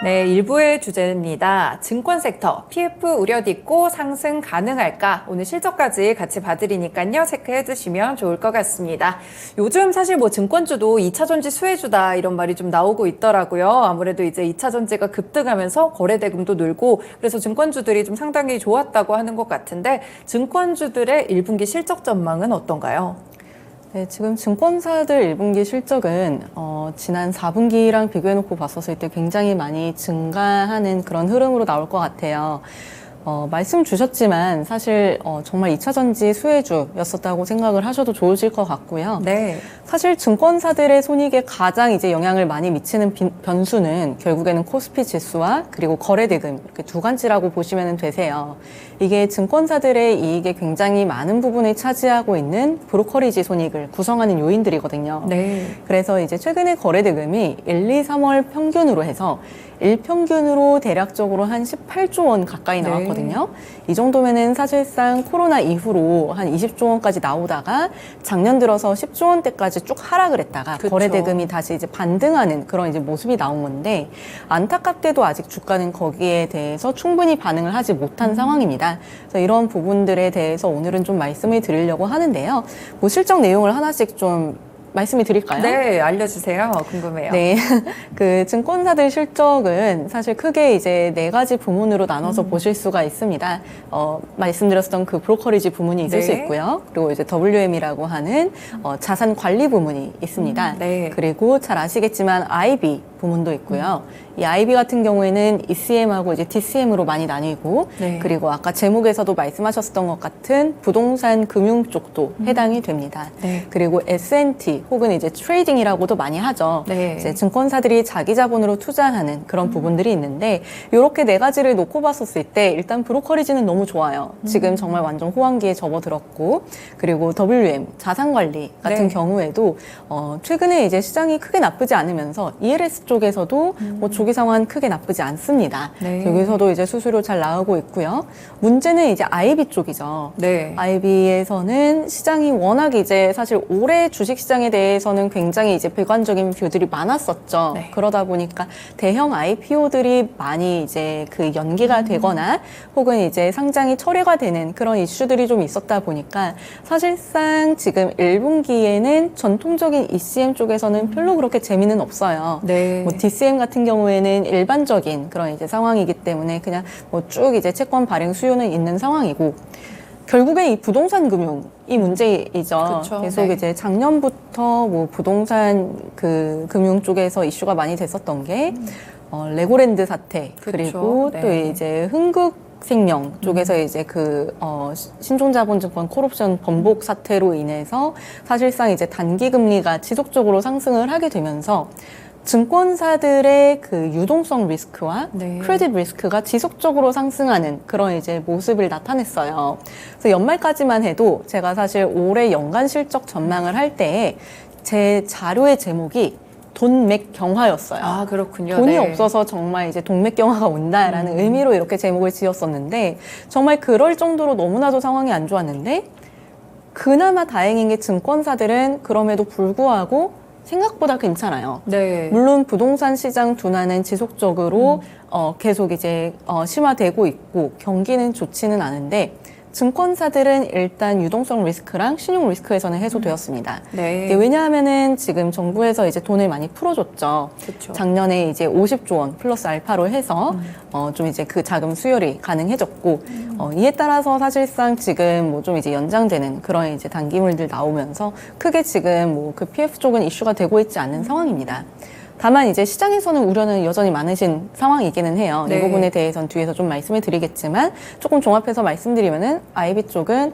네, 일부의 주제입니다. 증권 섹터, PF 우려딛고 상승 가능할까? 오늘 실적까지 같이 봐드리니까요. 체크해 주시면 좋을 것 같습니다. 요즘 사실 뭐 증권주도 2차 전지 수혜주다 이런 말이 좀 나오고 있더라고요. 아무래도 이제 2차 전지가 급등하면서 거래 대금도 늘고 그래서 증권주들이 좀 상당히 좋았다고 하는 것 같은데 증권주들의 1분기 실적 전망은 어떤가요? 네, 지금 증권사들 1분기 실적은 지난 4분기랑 비교해놓고 봤었을 때 굉장히 많이 증가하는 그런 흐름으로 나올 것 같아요. 말씀 주셨지만 사실 정말 2차 전지 수혜주였었다고 생각을 하셔도 좋으실 것 같고요. 네. 사실 증권사들의 손익에 가장 이제 영향을 많이 미치는 변수는 결국에는 코스피 지수와 그리고 거래대금 이렇게 두 가지라고 보시면 되세요. 이게 증권사들의 이익에 굉장히 많은 부분을 차지하고 있는 브로커리지 손익을 구성하는 요인들이거든요. 네. 그래서 이제 최근에 거래대금이 1, 2, 3월 평균으로 해서 일평균으로 대략적으로 한 18조 원 가까이 나왔거든요. 이 정도면은 사실상 코로나 이후로 한 20조 원까지 나오다가 작년 들어서 10조 원대까지 쭉 하락을 했다가 그쵸. 거래대금이 다시 이제 반등하는 그런 이제 모습이 나온 건데 안타깝게도 아직 주가는 거기에 대해서 충분히 반응을 하지 못한 상황입니다. 그래서 이런 부분들에 대해서 오늘은 좀 말씀을 드리려고 하는데요. 뭐 실적 내용을 하나씩 좀 말씀을 드릴까요? 네, 알려주세요. 궁금해요. 네. 그 증권사들 실적은 사실 크게 이제 네 가지 부문으로 나눠서 보실 수가 있습니다. 말씀드렸던 그 브로커리지 부문이 있을 수 있고요. 그리고 이제 WM이라고 하는 자산 관리 부문이 있습니다. 네. 그리고 잘 아시겠지만 IB 부문도 있고요. 이 IB 같은 경우에는 ECM하고 이제 TCM으로 많이 나뉘고, 네. 그리고 아까 제목에서도 말씀하셨던 것 같은 부동산 금융 쪽도 해당이 됩니다. 네. 그리고 S&T 혹은 이제 트레이딩이라고도 많이 하죠. 네. 이제 증권사들이 자기 자본으로 투자하는 그런 부분들이 있는데 이렇게 네 가지를 놓고 봤었을 때 일단 브로커리지는 너무 좋아요. 지금 정말 완전 호황기에 접어들었고 그리고 WM 자산관리 같은 네. 경우에도 최근에 이제 시장이 크게 나쁘지 않으면서 ELS 쪽에서도 뭐 조기 상황 크게 나쁘지 않습니다. 네. 여기서도 이제 수수료 잘 나오고 있고요. 문제는 이제 IB 쪽이죠. 네. IB에서는 시장이 워낙 이제 사실 올해 주식시장에 대해서는 굉장히 이제 비관적인 뷰들이 많았었죠. 네. 그러다 보니까 대형 IPO들이 많이 이제 그 연기가 되거나 혹은 이제 상장이 철회가 되는 그런 이슈들이 좀 있었다 보니까 사실상 지금 1분기에는 전통적인 ECM 쪽에서는 별로 그렇게 재미는 없어요. 네. 뭐 DCM 같은 경우에는 일반적인 그런 이제 상황이기 때문에 그냥 뭐 쭉 이제 채권 발행 수요는 있는 상황이고 결국엔 이 부동산 금융이 문제이죠. 그쵸, 계속 네. 이제 작년부터 뭐 부동산 그 금융 쪽에서 이슈가 많이 됐었던 게 레고랜드 사태 그리고 네. 또 이제 흥국생명 쪽에서 이제 그 신종자본증권 콜옵션 번복 사태로 인해서 사실상 이제 단기 금리가 지속적으로 상승을 하게 되면서 증권사들의 그 유동성 리스크와 네. 크레딧 리스크가 지속적으로 상승하는 그런 이제 모습을 나타냈어요. 그래서 연말까지만 해도 제가 사실 올해 연간 실적 전망을 할 때에 제 자료의 제목이 돈맥 경화였어요. 아, 그렇군요. 돈이 네. 없어서 정말 이제 동맥 경화가 온다라는 의미로 이렇게 제목을 지었었는데 정말 그럴 정도로 너무나도 상황이 안 좋았는데 그나마 다행인 게 증권사들은 그럼에도 불구하고 생각보다 괜찮아요. 네. 물론 부동산 시장 둔화는 지속적으로 계속 이제 심화되고 있고 경기는 좋지는 않은데 증권사들은 일단 유동성 리스크랑 신용 리스크에서는 해소되었습니다. 네. 이게 왜냐하면은 지금 정부에서 이제 돈을 많이 풀어줬죠. 그쵸. 작년에 이제 50조 원 플러스 알파로 해서 좀 이제 그 자금 수혈이 가능해졌고 이에 따라서 사실상 지금 뭐 좀 이제 연장되는 그런 이제 단기물들 나오면서 크게 지금 뭐 그 PF 쪽은 이슈가 되고 있지 않는 상황입니다. 다만 이제 시장에서는 우려는 여전히 많으신 상황이기는 해요. 네. 이 부분에 대해서는 뒤에서 좀 말씀을 드리겠지만 조금 종합해서 말씀드리면은 IB 쪽은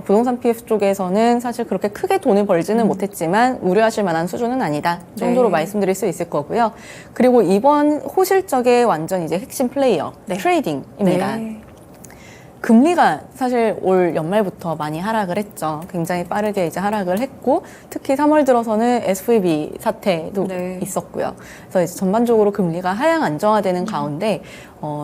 부동산 PF 쪽에서는 사실 그렇게 크게 돈을 벌지는 못했지만 우려하실 만한 수준은 아니다 정도로 네. 말씀드릴 수 있을 거고요. 그리고 이번 호실적의 완전 이제 핵심 플레이어 네. 트레이딩입니다. 네. 금리가 사실 올 연말부터 많이 하락을 했죠. 굉장히 빠르게 이제 하락을 했고, 특히 3월 들어서는 SVB 사태도 네. 있었고요. 그래서 이제 전반적으로 금리가 하향 안정화되는 가운데,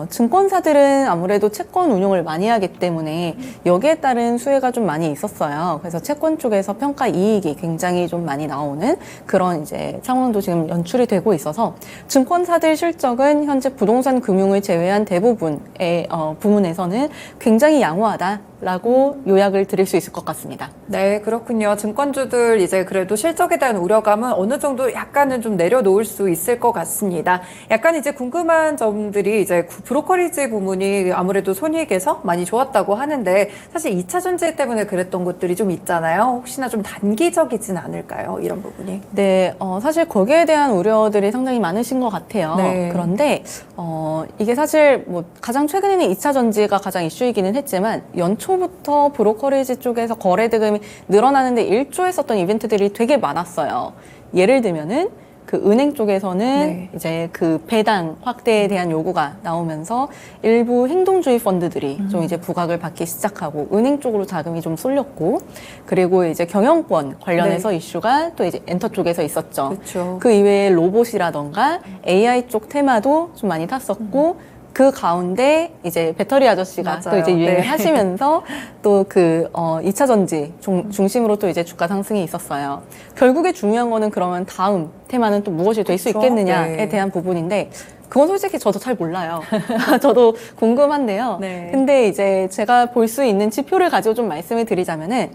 증권사들은 아무래도 채권 운용을 많이 하기 때문에 여기에 따른 수혜가 좀 많이 있었어요. 그래서 채권 쪽에서 평가 이익이 굉장히 좀 많이 나오는 그런 이제 상황도 지금 연출이 되고 있어서 증권사들 실적은 현재 부동산 금융을 제외한 대부분의 부문에서는 굉장히 양호하다라고 요약을 드릴 수 있을 것 같습니다. 네, 그렇군요. 증권주들 이제 그래도 실적에 대한 우려감은 어느 정도 약간은 좀 내려놓을 수 있을 것 같습니다. 약간 이제 궁금한 점들이 이제 브로커리지 부문이 아무래도 손익에서 많이 좋았다고 하는데 사실 2차 전지 때문에 그랬던 것들이 좀 있잖아요. 혹시나 좀 단기적이진 않을까요? 이런 부분이. 네, 사실 거기에 대한 우려들이 상당히 많으신 것 같아요. 네. 그런데 이게 사실 뭐 가장 최근에는 2차 전지가 가장 이슈이기는 했지만 연초부터 브로커리지 쪽에서 거래 대금이 늘어나는데 일조했었던 이벤트들이 되게 많았어요. 예를 들면은 그 은행 쪽에서는 네. 이제 그 배당 확대에 대한 요구가 나오면서 일부 행동주의 펀드들이 좀 이제 부각을 받기 시작하고 은행 쪽으로 자금이 좀 쏠렸고 그리고 이제 경영권 관련해서 네. 이슈가 또 이제 엔터 쪽에서 있었죠. 그렇죠. 그 이외에 로봇이라던가 AI 쪽 테마도 좀 많이 탔었고 그 가운데 이제 배터리 아저씨가 또 맞아요. 이제 유행을 네. 하시면서 또 그 2차 전지 중심으로 또 이제 주가 상승이 있었어요. 결국에 중요한 거는 그러면 다음 테마는 또 무엇이 될 수 그렇죠. 있겠느냐에 네. 대한 부분인데 그건 솔직히 저도 잘 몰라요. 저도 궁금한데요. 네. 근데 이제 제가 볼 수 있는 지표를 가지고 좀 말씀을 드리자면은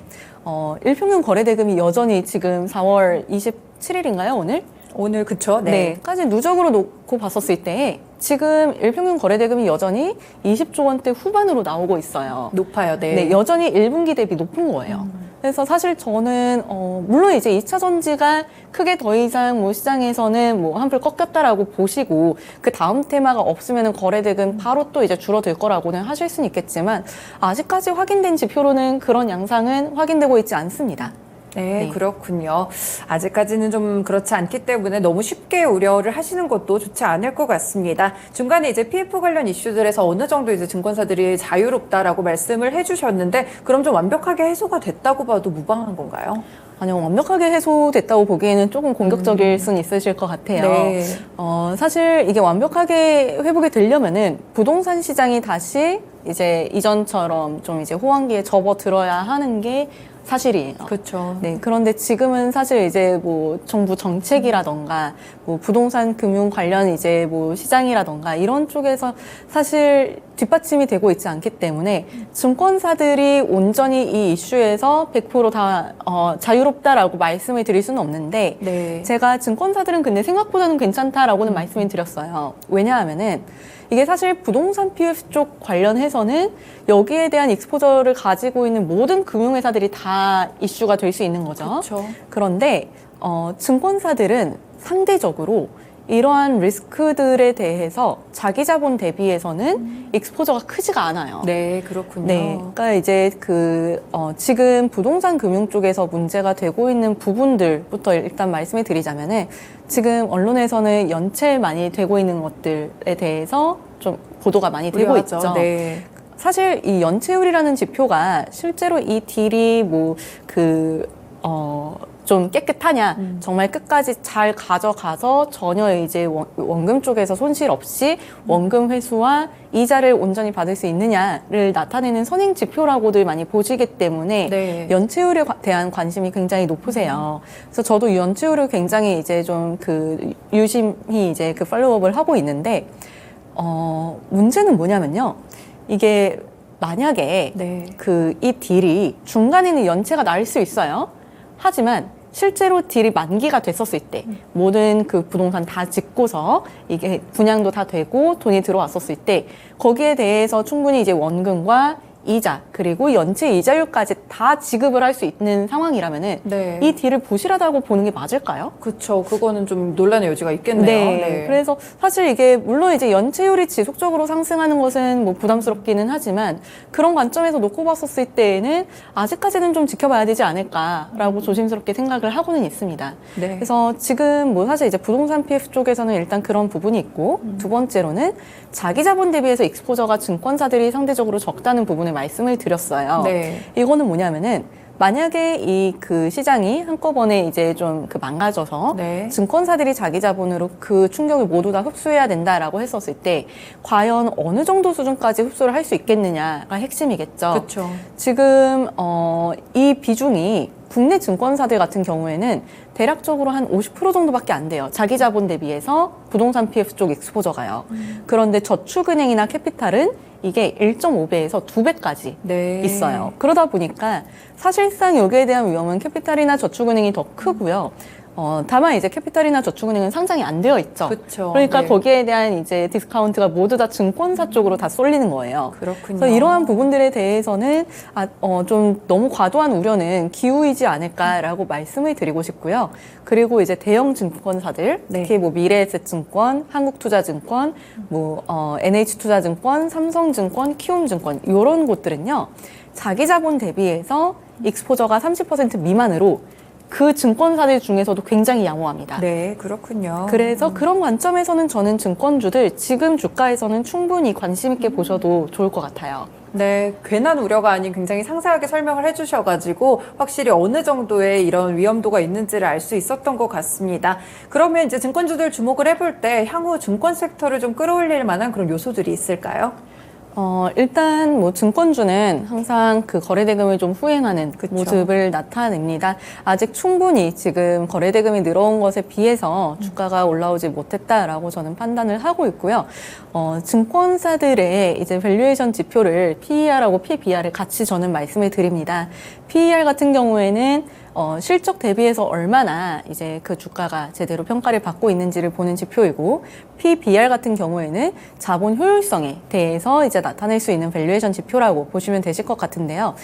일평균 거래 대금이 여전히 지금 4월 27일인가요, 오늘? 오늘 그쵸? 네. 까지 누적으로 놓고 봤었을 때 지금 일평균 거래 대금이 여전히 20조 원대 후반으로 나오고 있어요. 높아요. 네. 네, 여전히 1분기 대비 높은 거예요. 그래서 사실 저는 물론 이제 2차 전지가 크게 더 이상 뭐 시장에서는 뭐 한풀 꺾였다라고 보시고 그 다음 테마가 없으면은 거래 대금 바로 또 이제 줄어들 거라고는 하실 수는 있겠지만 아직까지 확인된 지표로는 그런 양상은 확인되고 있지 않습니다. 네, 네. 그렇군요. 아직까지는 좀 그렇지 않기 때문에 너무 쉽게 우려를 하시는 것도 좋지 않을 것 같습니다. 중간에 이제 PF 관련 이슈들에서 어느 정도 이제 증권사들이 자유롭다라고 말씀을 해주셨는데 그럼 좀 완벽하게 해소가 됐다고 봐도 무방한 건가요? 아니요, 완벽하게 해소됐다고 보기에는 조금 공격적일 수는 있으실 것 같아요. 네. 사실 이게 완벽하게 회복이 되려면은 부동산 시장이 다시 이제 이전처럼 좀 이제 호황기에 접어들어야 하는 게 사실이에요. 그렇죠. 네, 그런데 지금은 사실 이제 뭐 정부 정책이라던가 뭐 부동산 금융 관련 이제 뭐 시장이라던가 이런 쪽에서 사실 뒷받침이 되고 있지 않기 때문에 증권사들이 온전히 이 이슈에서 100%다 자유롭다라고 말씀을 드릴 수는 없는데 네. 제가 증권사들은 근데 생각보다는 괜찮다라고는 말씀을 드렸어요. 왜냐하면은 이게 사실 부동산 PF 쪽 관련해서는 여기에 대한 익스포저를 가지고 있는 모든 금융회사들이 다 이슈가 될 수 있는 거죠. 그렇죠. 그런데 증권사들은 상대적으로 이러한 리스크들에 대해서 자기 자본 대비해서는 익스포저가 크지가 않아요. 네, 그렇군요. 네, 그러니까 이제 지금 부동산 금융 쪽에서 문제가 되고 있는 부분들부터 일단 말씀을 드리자면은 지금 언론에서는 연체 많이 되고 있는 것들에 대해서 좀 보도가 많이 되고 우려하죠. 있죠. 네. 사실 이 연체율이라는 지표가 실제로 이 딜이 좀 깨끗하냐, 정말 끝까지 잘 가져가서 전혀 이제 원금 쪽에서 손실 없이 원금 회수와 이자를 온전히 받을 수 있느냐를 나타내는 선행 지표라고들 많이 보시기 때문에 네. 연체율에 대한 관심이 굉장히 높으세요. 그래서 저도 연체율을 굉장히 이제 좀 유심히 이제 팔로우업을 하고 있는데, 문제는 뭐냐면요. 이게 만약에 네. 이 딜이 중간에는 연체가 날 수 있어요. 하지만 실제로 딜이 만기가 됐었을 때 모든 그 부동산 다 짓고서 이게 분양도 다 되고 돈이 들어왔었을 때 거기에 대해서 충분히 이제 원금과 이자 그리고 연체 이자율까지 다 지급을 할 수 있는 상황이라면은 네. 이 딜을 부실하다고 보는 게 맞을까요? 그렇죠. 그거는 좀 논란의 여지가 있겠네요. 네. 그래서 사실 이게 물론 이제 연체율이 지속적으로 상승하는 것은 뭐 부담스럽기는 하지만 그런 관점에서 놓고 봤었을 때에는 아직까지는 좀 지켜봐야 되지 않을까라고 조심스럽게 생각을 하고는 있습니다. 네. 그래서 지금 뭐 사실 이제 부동산 PF 쪽에서는 일단 그런 부분이 있고 두 번째로는 자기 자본 대비해서 익스포저가 증권사들이 상대적으로 적다는 부분을 말씀을 드렸어요. 네. 이거는 뭐냐면은 만약에 이 그 시장이 한꺼번에 이제 좀 그 망가져서 네. 증권사들이 자기 자본으로 그 충격을 모두 다 흡수해야 된다라고 했었을 때 과연 어느 정도 수준까지 흡수를 할 수 있겠느냐가 핵심이겠죠. 그렇죠. 지금 이 비중이 국내 증권사들 같은 경우에는 대략적으로 한 50% 정도밖에 안 돼요. 자기 자본 대비해서 부동산 PF 쪽 익스포저가요. 그런데 저축은행이나 캐피탈은 이게 1.5배에서 2배까지 네. 있어요. 그러다 보니까 사실상 여기에 대한 위험은 캐피탈이나 저축은행이 더 크고요. 다만 이제 캐피탈이나 저축은행은 상장이 안 되어 있죠. 그쵸. 그러니까 네. 거기에 대한 이제 디스카운트가 모두 다 증권사 쪽으로 다 쏠리는 거예요. 그렇군요. 그래서 이러한 부분들에 대해서는 좀 너무 과도한 우려는 기우이지 않을까라고 말씀을 드리고 싶고요. 그리고 이제 대형 증권사들, 네. 특히 뭐 미래에셋증권, 한국투자증권, NH투자증권, 삼성증권, 키움증권 이런 곳들은요. 자기 자본 대비해서 익스포저가 30% 미만으로 그 증권사들 중에서도 굉장히 양호합니다. 네, 그렇군요. 그래서 그런 관점에서는 저는 증권주들 지금 주가에서는 충분히 관심 있게 보셔도 좋을 것 같아요. 네, 괜한 우려가 아닌 굉장히 상세하게 설명을 해주셔가지고 확실히 어느 정도의 이런 위험도가 있는지를 알 수 있었던 것 같습니다. 그러면 이제 증권주들 주목을 해볼 때 향후 증권 섹터를 좀 끌어올릴 만한 그런 요소들이 있을까요? 일단 뭐 증권주는 항상 그 거래대금을 좀 후행하는 그쵸. 모습을 나타냅니다. 아직 충분히 지금 거래대금이 늘어온 것에 비해서 주가가 올라오지 못했다라고 저는 판단을 하고 있고요. 증권사들의 이제 밸류에이션 지표를 PER하고 PBR을 같이 저는 말씀을 드립니다. PER 같은 경우에는 실적 대비해서 얼마나 이제 그 주가가 제대로 평가를 받고 있는지를 보는 지표이고, PBR 같은 경우에는 자본 효율성에 대해서 이제 나타낼 수 있는 밸류에이션 지표라고 보시면 되실 것 같은데요.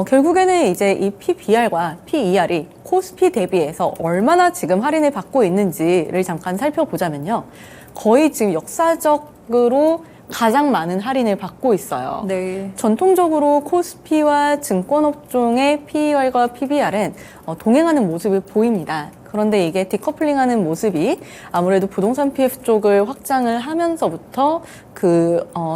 결국에는 이제 이 PBR과 PER이 코스피 대비해서 얼마나 지금 할인을 받고 있는지를 잠깐 살펴보자면요. 거의 지금 역사적으로 가장 많은 할인을 받고 있어요. 네. 전통적으로 코스피와 증권업종의 PER과 PBR은 동행하는 모습을 보입니다. 그런데 이게 디커플링하는 모습이 아무래도 부동산 PF 쪽을 확장을 하면서부터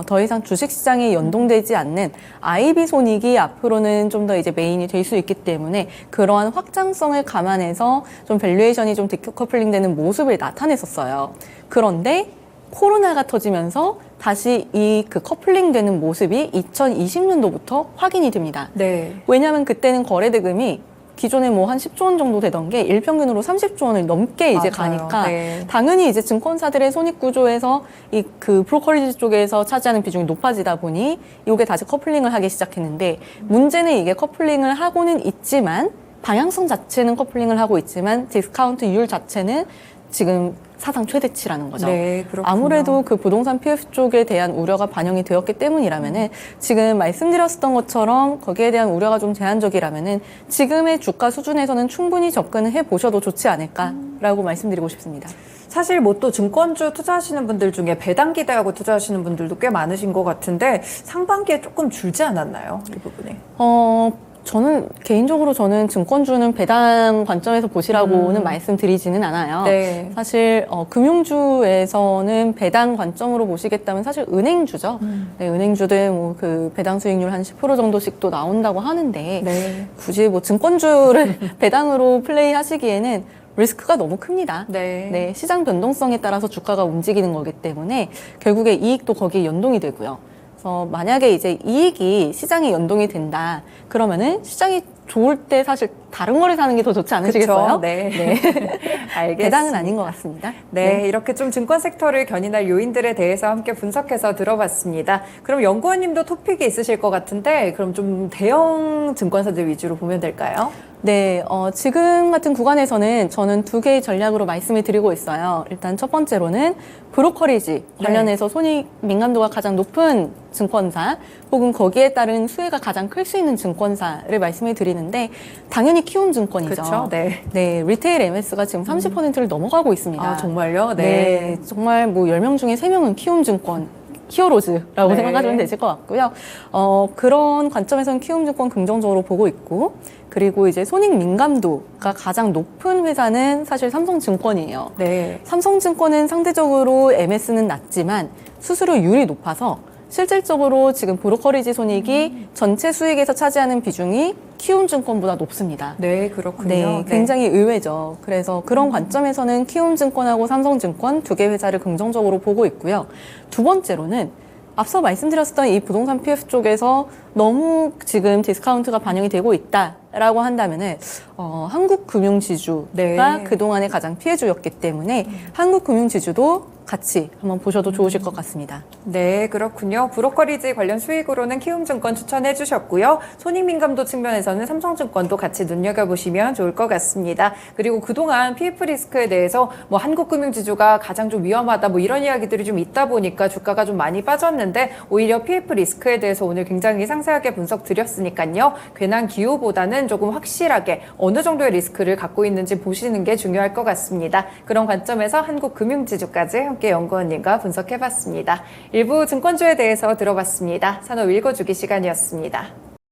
더 이상 주식시장에 연동되지 않는 IB 손익이 앞으로는 좀 더 이제 메인이 될 수 있기 때문에 그러한 확장성을 감안해서 좀 밸류에이션이 좀 디커플링 되는 모습을 나타냈었어요. 그런데 코로나가 터지면서 다시 이 그 커플링 되는 모습이 2020년도부터 확인이 됩니다. 네. 왜냐하면 그때는 거래대금이 기존에 뭐 한 10조 원 정도 되던 게 일평균으로 30조 원을 넘게 이제 맞아요. 가니까 네. 당연히 이제 증권사들의 손익 구조에서 이 그 브로커리지 쪽에서 차지하는 비중이 높아지다 보니 이게 다시 커플링을 하기 시작했는데, 문제는 이게 커플링을 하고는 있지만 방향성 자체는 커플링을 하고 있지만 디스카운트율 자체는 지금 사상 최대치라는 거죠. 네, 그렇군요. 아무래도 그 부동산 PF 쪽에 대한 우려가 반영이 되었기 때문이라면은 지금 말씀드렸던 것처럼 거기에 대한 우려가 좀 제한적이라면은 지금의 주가 수준에서는 충분히 접근을 해 보셔도 좋지 않을까라고 말씀드리고 싶습니다. 사실 뭐 또 증권주 투자하시는 분들 중에 배당 기대하고 투자하시는 분들도 꽤 많으신 것 같은데 상반기에 조금 줄지 않았나요? 이 부분에. 저는 개인적으로 증권주는 배당 관점에서 보시라고는 말씀드리지는 않아요. 네. 사실 금융주에서는 배당 관점으로 보시겠다면 사실 은행주죠. 네, 은행주들 뭐 그 배당 수익률 한 10% 정도씩 또 나온다고 하는데 네. 굳이 뭐 증권주를 배당으로 플레이하시기에는 리스크가 너무 큽니다. 네. 시장 변동성에 따라서 주가가 움직이는 거기 때문에 결국에 이익도 거기에 연동이 되고요. 그래서 만약에 이제 이익이 시장에 연동이 된다 그러면은 시장이 좋을 때 사실 다른 거를 사는 게 더 좋지 않으시겠어요? 그쵸? 네. 알겠습니다. 배당은 아닌 것 같습니다. 네, 이렇게 좀 증권 섹터를 견인할 요인들에 대해서 함께 분석해서 들어봤습니다. 그럼 연구원님도 토픽이 있으실 것 같은데 그럼 좀 대형 증권사들 위주로 보면 될까요? 네, 지금 같은 구간에서는 저는 두 개의 전략으로 말씀을 드리고 있어요. 일단 첫 번째로는 브로커리지 관련해서 손익 민감도가 가장 높은 증권사 혹은 거기에 따른 수혜가 가장 클 수 있는 증권사를 말씀을 드리는데 당연히 키움증권이죠. 그렇죠. 네. 네, 리테일 MS가 지금 30%를 넘어가고 있습니다. 아, 정말요? 네, 정말 뭐 10명 중에 3명은 키움증권 히어로즈라고 네. 생각하시면 되실 것 같고요. 그런 관점에서는 키움증권 긍정적으로 보고 있고, 그리고 이제 손익 민감도가 가장 높은 회사는 사실 삼성증권이에요. 네. 삼성증권은 상대적으로 MS는 낮지만 수수료율이 높아서 실질적으로 지금 브로커리지 손익이 전체 수익에서 차지하는 비중이 키움증권보다 높습니다. 네, 그렇군요. 네, 굉장히 의외죠. 그래서 그런 관점에서는 키움증권하고 삼성증권 두 개 회사를 긍정적으로 보고 있고요. 두 번째로는 앞서 말씀드렸던 이 부동산 PF 쪽에서 너무 지금 디스카운트가 반영이 되고 있다라고 한다면은 한국금융지주가 네. 그동안의 가장 피해주였기 때문에 한국금융지주도 같이 한번 보셔도 좋으실 것 같습니다. 네, 그렇군요. 브로커리지 관련 수익으로는 키움증권 추천해 주셨고요. 손익민감도 측면에서는 삼성증권도 같이 눈여겨보시면 좋을 것 같습니다. 그리고 그동안 PF 리스크에 대해서 뭐 한국금융지주가 가장 좀 위험하다 뭐 이런 이야기들이 좀 있다 보니까 주가가 좀 많이 빠졌는데 오히려 PF 리스크에 대해서 오늘 굉장히 상세하게 분석 드렸으니까요. 괜한 기호보다는 조금 확실하게 어느 정도의 리스크를 갖고 있는지 보시는 게 중요할 것 같습니다. 그런 관점에서 한국금융지주까지 함께 연구원님과 분석해봤습니다. 일부 증권주에 대해서 들어봤습니다. 산업 읽어주기 시간이었습니다.